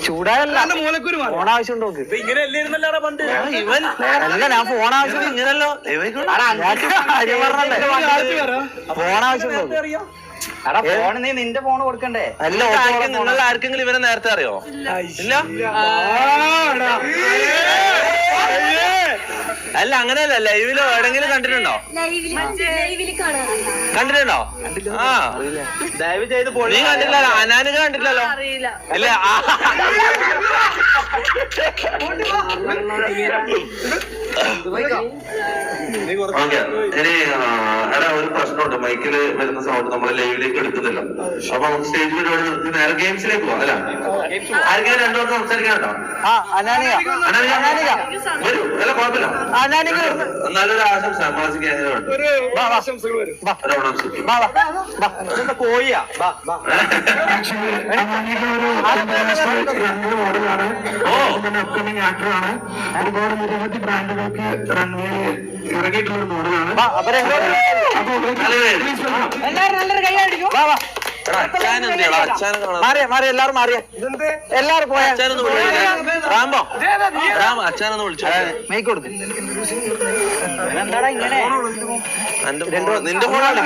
ചൂടായല്ല phone ആവശ്യം നോക്ക്. ഇവൻ അല്ല, ഞാൻ ഫോൺ ആവശ്യം ഇങ്ങനല്ലോ ഫോൺ ആവശ്യം നോക്ക്. ഫോൺ നീ നിന്റെ ഫോൺ കൊടുക്കണ്ടേ? അല്ല, നിങ്ങൾ ആർക്കെങ്കിലും ഇവരെ നേരത്തെ അറിയോ? ഇല്ല. അല്ല, അങ്ങനെയല്ല. ലൈവിലോ എവിടെങ്കിലും കണ്ടിട്ടുണ്ടോ? കണ്ടിട്ടുണ്ടോ? ആ, ദയവ് ചെയ്ത് നീ കണ്ടില്ലല്ലോ. അനാനിക കണ്ടില്ലല്ലോ. ഇല്ല. ഇനി എടാ, ഒരു പ്രശ്നമുണ്ട്. മൈക്കില് വരുന്ന സൗണ്ട് നമ്മുടെ ലൈവിലേക്ക് എടുക്കുന്നില്ല. അപ്പൊ നമുക്ക് സ്റ്റേജിൽ നേരെ ഗെയിംസിലേക്ക് പോവാം. അല്ല, ആർക്കെങ്കിലും രണ്ടുപേർക്ക് സംസാരിക്കാനുണ്ടോ? വരൂ. അല്ല, കുഴപ്പമില്ല. നല്ലൊരു ആശംസ മാസിക്ക് എങ്ങനെയുണ്ട്? കോഴിയാ അപ്കമിങ് ആക്ടറാണ്. ഒരുപാട് നിരവധി ബ്രാൻഡുകൾക്ക് റൺവേയിൽ ഇറങ്ങിയിട്ടുള്ള ഒരു മോഡലാണ്. എല്ലാരും മാറിയ എല്ലാരും പോയ റാംബോ അച്ഛനൊന്ന് വിളിച്ചു മൈക്ക് കൊടുത്തു. എന്താടാ ഇങ്ങനെ നിന്റെ ഫോണാണ്?